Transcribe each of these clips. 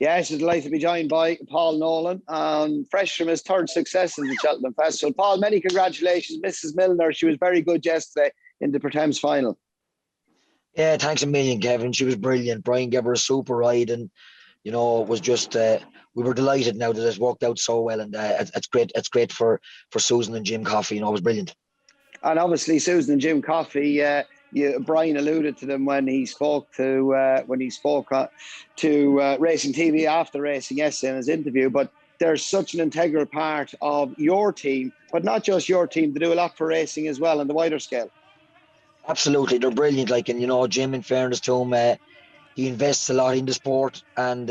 Yes, it's delighted to be joined by Paul Nolan, fresh from his third success in the Cheltenham Festival. Paul, many congratulations. Mrs Milner, she was very good yesterday in the Pertemps final. Yeah, thanks a million, Kevin. She was brilliant. Bryan gave her a super ride, and it was just we were delighted now that it's worked out so well, and it's great. It's great for Susan and Jim Coffey. It was brilliant. And obviously, Susan and Jim Coffey. Bryan alluded to them when he spoke to Racing TV after racing yesterday in his interview. But they're such an integral part of your team, but not just your team. They do a lot for racing as well on the wider scale. Absolutely, they're brilliant. Jim, in fairness to him, he invests a lot in the sport, and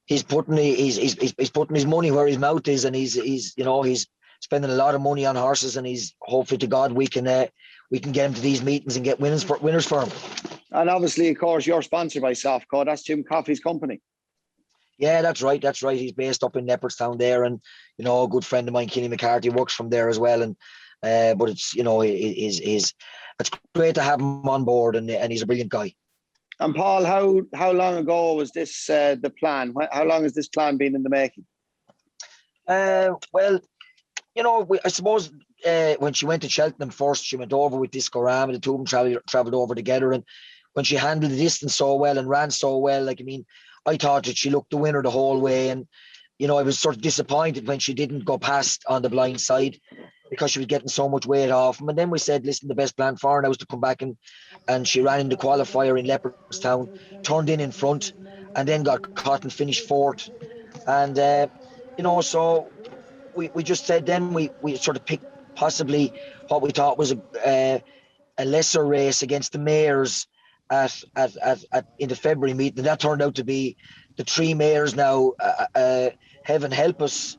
he's putting his money where his mouth is, and he's spending a lot of money on horses, and he's hopefully to God we can get him to these meetings and get winners for him. And obviously, of course, you're sponsored by Softco. That's Jim Coffey's company. Yeah, that's right. He's based up in Leopardstown there, and a good friend of mine, Kenny McCarthy, works from there as well. And but it's it's great to have him on board, and he's a brilliant guy. And Paul, how long ago was this the plan? How long has this plan been in the making? Well, I suppose when she went to Cheltenham first, she went over with Disco Ram, and the two of them travelled over together. And when she handled the distance so well and ran so well, I thought that she looked the winner the whole way. And, I was sort of disappointed when she didn't go past on the blind side because she was getting so much weight off. And then we said, listen, the best plan for her now was to come back, and she ran in the qualifier in Leopardstown, turned in front, and then got caught and finished fourth. And, so we just said then we sort of picked possibly what we thought was a lesser race against the mares at in the February meeting, and that turned out to be the three mares now. Heaven help us,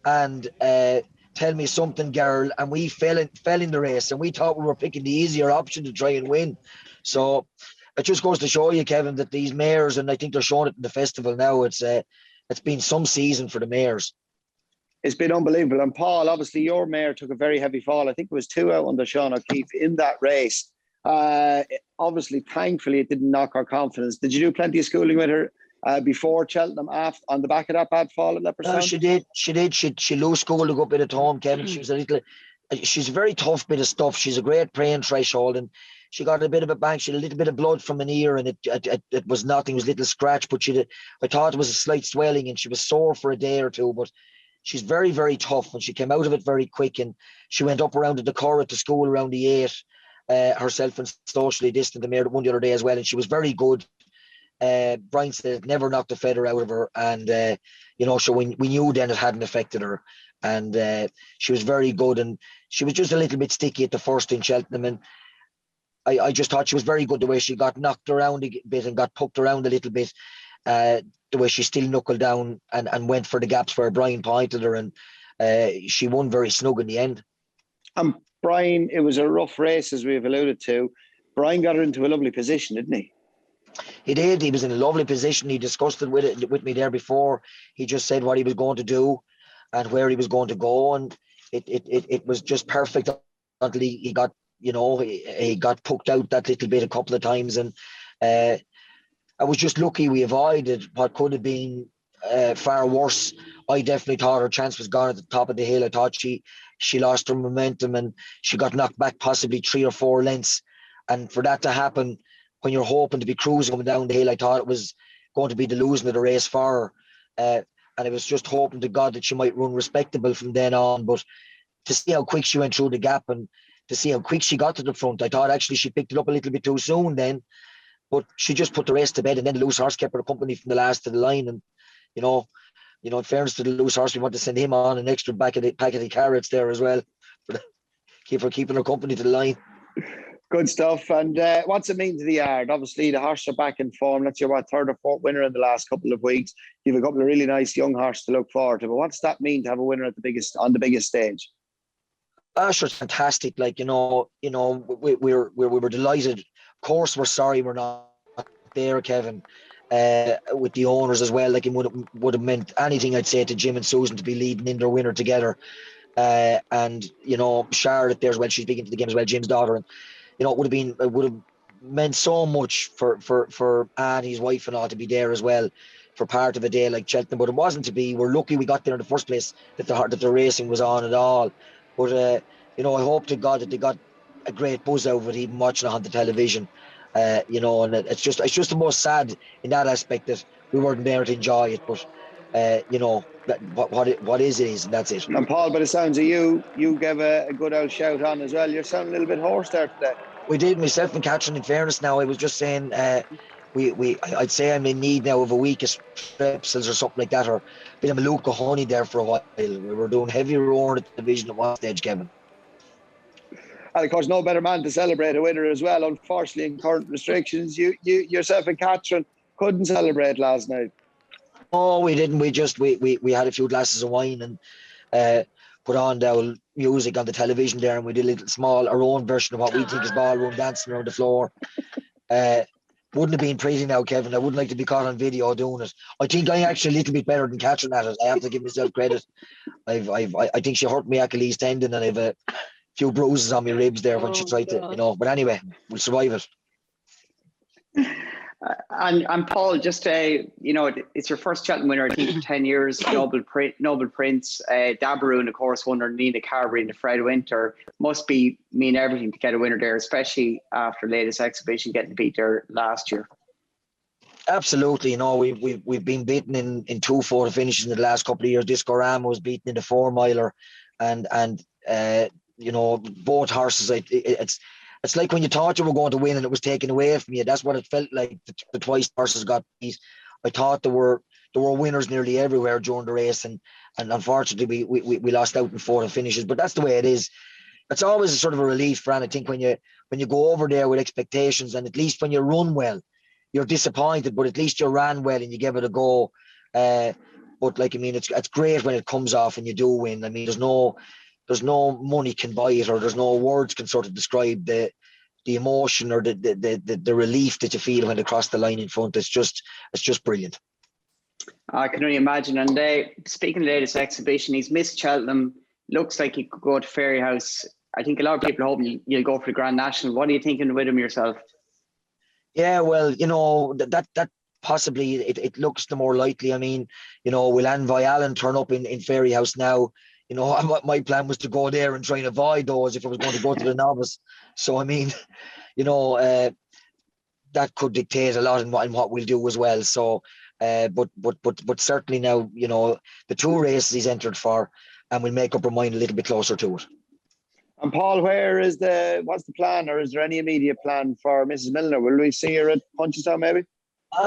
and Tell Me Something Girl, and we fell in the race, and we thought we were picking the easier option to try and win. So it just goes to show you, Kevin, that these mares, and I think they're showing it in the festival now, it's been some season for the mares. It's been unbelievable. And Paul, obviously your mare took a very heavy fall. I think it was 2 out under Sean O'Keefe in that race. Obviously, thankfully, it didn't knock her confidence. Did you do plenty of schooling with her before Cheltenham on the back of that bad fall at Leopardstown? She did. She loose schooled a good bit at home, Kevin. She's a very tough bit of stuff. She's a great praying threshold, and she got a bit of a bang. She had a little bit of blood from an ear, and it was nothing. It was a little scratch, but I thought it was a slight swelling, and she was sore for a day or two, but she's very, very tough, and she came out of it very quick, and she went up around the decor at the school around the 8, herself and socially distant the mare that won the other day as well, and she was very good. Bryan said it never knocked a feather out of her, and so we knew then it hadn't affected her, and she was very good, and she was just a little bit sticky at the first in Cheltenham, and I just thought she was very good the way she got knocked around a bit and got poked around a little bit. The way she still knuckled down and went for the gaps where Bryan pointed her, and she won very snug in the end. Bryan, it was a rough race, as we've alluded to. Bryan got her into a lovely position, didn't he? He did. He was in a lovely position. He discussed it with me there before. He just said what he was going to do and where he was going to go, and it was just perfect until he got he got poked out that little bit a couple of times, and I was just lucky we avoided what could have been far worse. I definitely thought her chance was gone at the top of the hill. I thought she lost her momentum, and she got knocked back possibly 3 or 4 lengths. And for that to happen when you're hoping to be cruising coming down the hill, I thought it was going to be the losing of the race for her. And I was just hoping to God that she might run respectable from then on. But to see how quick she went through the gap and to see how quick she got to the front, I thought actually she picked it up a little bit too soon then. But she just put the race to bed, and then the loose horse kept her company from the last to the line. And in fairness to the loose horse, we want to send him on an extra pack of the carrots there as well, for keeping her company to the line. Good stuff. And what's it mean to the yard? Obviously, the horse are back in form. That's your third or fourth winner in the last couple of weeks. You have a couple of really nice young horses to look forward to. But what's that mean to have a winner on the biggest stage? Sure, it's fantastic. We were delighted. Of course, we're sorry we're not there, Kevin, with the owners as well. It would have meant anything, I'd say, to Jim and Susan to be leading in their winner together. And Charlotte there as well, she's big into the game as well, Jim's daughter. And it would have meant so much for Anne, his wife, and all to be there as well for part of a day like Cheltenham. But it wasn't to be. We're lucky we got there in the first place that the racing was on at all. But you know, I hope to God that they got a great buzz out of it, even watching it on the television. You know, and it's just the most sad in that aspect that we weren't there to enjoy it. But you know, that what is, and that's it. And Paul, by the sounds of you gave a good old shout on as well. You're sounding a little bit hoarse there today. We did, myself and Catherine, in fairness now. I was just saying, I'd say I'm in need now of a week of strepsils or something like that, or a bit of Maluka honey there for a while. We were doing heavy roaring at the division at one stage, Kevin. And of course, no better man to celebrate a winner as well. Unfortunately, in current restrictions, you yourself and Catherine couldn't celebrate last night. Oh, we didn't. We had a few glasses of wine and put on the music on the television there, and we did a little our own version of what we think is ballroom dancing around the floor. Wouldn't have been pretty now, Kevin. I wouldn't like to be caught on video doing it. I think I'm actually a little bit better than Catherine at it. I have to give myself credit. I think she hurt my Achilles tendon, and I've a few bruises on my ribs there when she tried to, you know. But anyway, we'll survive it. And Paul, just you know, it's your first Cheltenham winner, I think, for 10 years. Noble Prince, Dabaroon, of course, won under Nina Carberry and the Fred Winter. Must mean everything to get a winner there, especially after latest exhibition getting beat there last year. Absolutely, you know, we've been beaten in 2 photo finishes in the last couple of years. Discorama was beaten in the 4 miler, and you know, both horses. It's like when you thought you were going to win and it was taken away from you. That's what it felt like. The twice horses got beat. I thought there were winners nearly everywhere during the race, and unfortunately we lost out in photo finishes. But that's the way it is. It's always a sort of a relief, Fran. I think when you go over there with expectations, and at least when you run well, you're disappointed, but at least you ran well and you gave it a go. But like, I mean, it's great when it comes off and you do win. I mean, there's no money can buy it, or there's no words can sort of describe the emotion or the relief that you feel when they cross the line in front. It's just brilliant. I can only imagine. And speaking of the latest exhibition, he's missed Cheltenham. Looks like he could go to Fairyhouse. I think a lot of people are hoping you'll go for the Grand National. What are you thinking with him yourself? Yeah, well, you know, that possibly it looks the more likely. I mean, you know, will Anvoy Allen turn up in Fairyhouse now? You know, my plan was to go there and try and avoid those if I was going to go to the novice. So, I mean, you know, that could dictate a lot in what we'll do as well. So, but certainly now, you know, the 2 races he's entered for, and we'll make up our mind a little bit closer to it. And Paul, what's the plan, or is there any immediate plan for Mrs Milner? Will we see her at Punchestown maybe?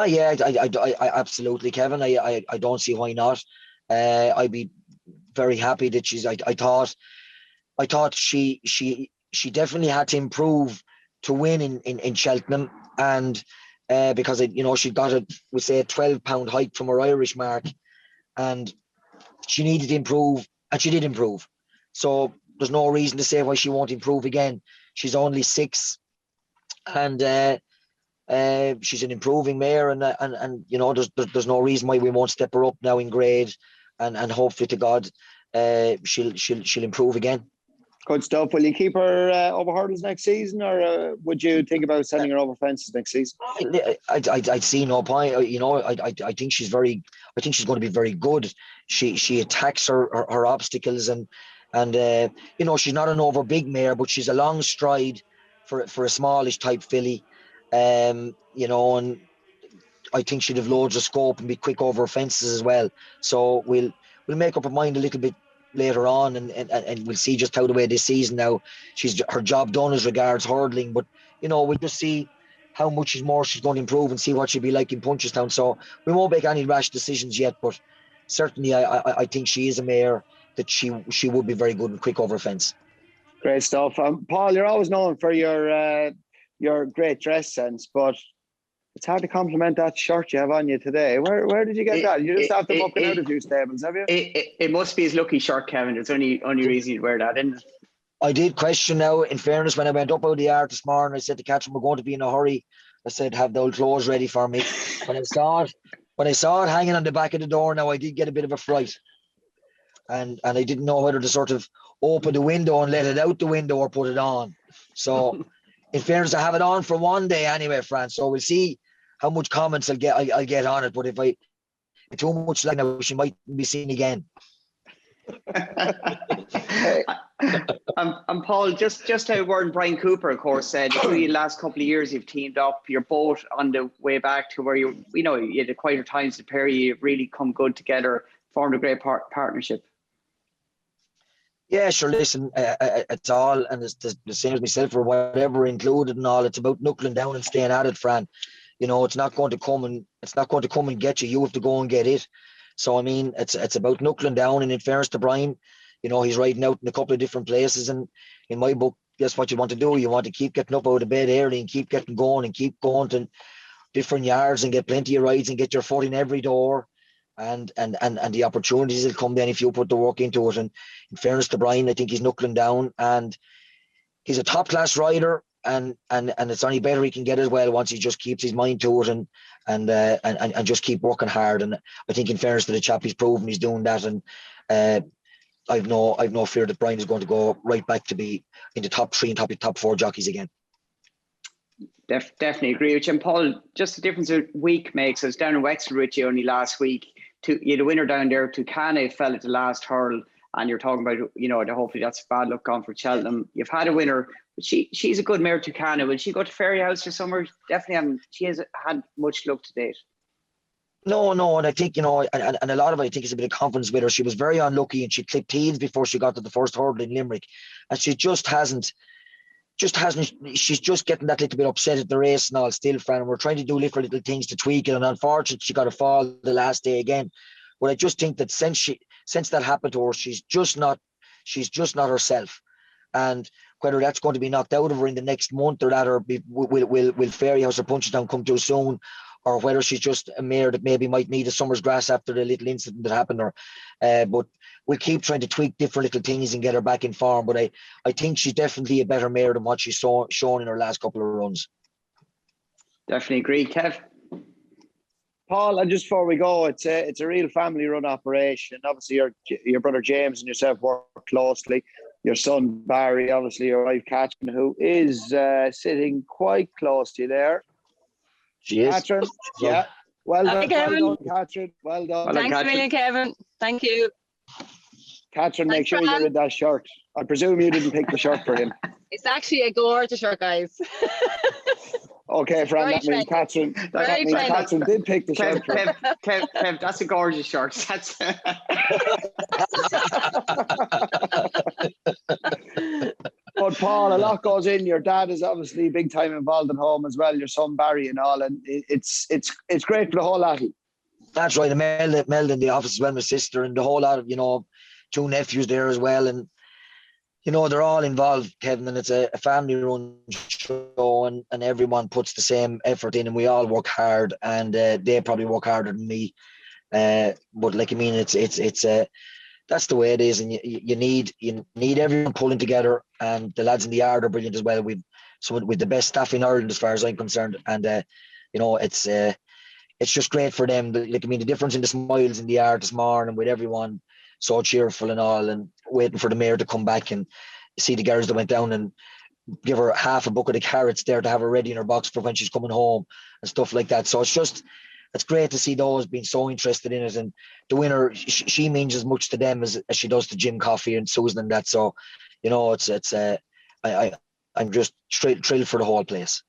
Yeah, I absolutely, Kevin. I don't see why not. I'd be very happy that she's. I thought she definitely had to improve to win in Cheltenham, and because you know, she got a 12-pound hike from her Irish mark, and she needed to improve, and she did improve. So there's no reason to say why she won't improve again. She's only 6, and she's an improving mare, and you know, there's no reason why we won't step her up now in grade, and hopefully to God, she'll improve again. Good stuff. Will you keep her over hurdles next season, or would you think about sending her over fences next season? I'd see no point. You know, I think she's going to be very good. She attacks her obstacles, and you know, she's not an over big mare, but she's a long stride for a smallish type filly. You know, and I think she'd have loads of scope and be quick over fences as well. So we'll make up our mind a little bit later on, and we'll see just how the way this season now. She's her job done as regards hurdling, but you know, we'll just see how much more she's going to improve and see what she'll be like in Punchestown. So we won't make any rash decisions yet, but certainly I think she is a mare that she would be very good and quick over a fence. Great stuff. Paul, you're always known for your great dress sense, but it's hard to compliment that shirt you have on you today. Where did you get that? You just have to muck it out a few stables, have you? It must be his lucky shirt, Kevin. It's only reason you'd wear that, isn't it? I did question now, in fairness, when I went up out of the yard this morning, I said to Catherine, we're going to be in a hurry. I said, have the old clothes ready for me. When I saw it hanging on the back of the door now, I did get a bit of a fright. And I didn't know whether to sort of open the window and let it out the window or put it on. So, in fairness, I have it on for one day anyway, Fran. So we'll see how much comments I'll get on it. But if I too much like now, she might be seen again. And Paul, just how word Bryan Cooper, of course, said the last couple of years you've teamed up. You're both on the way back to where you had a quieter times to pair. You've really come good together, formed a great partnership. Yeah, sure. Listen, it's all, and it's the same as myself or whatever included and all. It's about knuckling down and staying at it, Fran. It's not going to come and get you. You have to go and get it. So I mean, it's about knuckling down. And in fairness to Bryan, he's riding out in a couple of different places. And in my book, that's what you want to do. You want to keep getting up out of bed early and keep getting going and keep going to different yards and get plenty of rides and get your foot in every door. And the opportunities will come then if you put the work into it. And in fairness to Bryan, I think he's knuckling down, and he's a top class rider, and it's only better he can get as well once he just keeps his mind to it and just keep working hard. And I think in fairness to the chap, he's proven he's doing that. And I've no fear that Bryan is going to go right back to be in the top 3 and top 4 jockeys again. Definitely agree with you. And Paul, just the difference a week makes. I was down in Wexford with you only last week. You had a winner down there. Tucana fell at the last hurl, and you're talking about, hopefully that's bad luck gone for Cheltenham. You've had a winner, but she's a good mare, Tucana. Will she go to Ferry House this summer? Definitely haven't. She hasn't had much luck to date. No, and I think, and a lot of it, I think, is a bit of confidence with her. She was very unlucky, and she clipped teens before she got to the first hurdle in Limerick, and she just hasn't. She's just getting that little bit upset at the race and all still, Fran. We're trying to do little things to tweak it, and unfortunately she got a fall the last day again. But I just think that since that happened to her, she's just not herself. And whether that's going to be knocked out of her in the next month or that, or will Fairy House or Punchestown come too soon, or whether she's just a mare that maybe might need a summer's grass after the little incident that happened to her. But we'll keep trying to tweak different little things and get her back in form. But I think she's definitely a better mare than what she's shown in her last couple of runs. Definitely agree, Kev. Paul, and just before we go, it's a real family-run operation. Obviously, your brother James and yourself work closely. Your son Barry, obviously your wife Catherine, who is sitting quite close to you there. She is. Catherine, yeah. Well done, Kevin. well done, Catherine. Well done. Thanks a million, Kevin. Thank you. Catherine, make Thanks, sure you get rid of that shirt. I presume you didn't pick the shirt for him. It's actually a gorgeous shirt, guys. Okay, Fran, Very that means trendy. Catherine did pick the shirt for him. Kev, that's a gorgeous shirt. That's But Paul, a lot goes in. Your dad is obviously big time involved at home as well. Your son Barry and all, and it's great for the whole lot. That's right. Mel in the office as well, my sister, and the whole lot of 2 nephews there as well, and they're all involved, Kevin, and it's a family-run show, and everyone puts the same effort in, and we all work hard, and they probably work harder than me. But it's that's the way it is, and you need everyone pulling together, and the lads in the yard are brilliant as well. With the best staff in Ireland as far as I'm concerned, and it's just great for them. The difference in the smiles in the yard this morning with everyone so cheerful and all, and waiting for the mare to come back, and see the girls that went down and give her half a bucket of carrots there to have her ready in her box for when she's coming home and stuff like that. So it's great to see those being so interested in it, and the winner, she means as much to them as she does to Jim Coffey and Susan and that. So, I'm just thrilled for the whole place.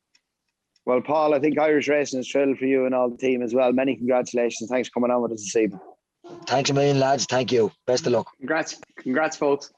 Well, Paul, I think Irish Racing is thrilled for you and all the team as well. Many congratulations. Thanks for coming on with us this evening. Thanks a million, lads. Thank you. Best of luck. Congrats, folks.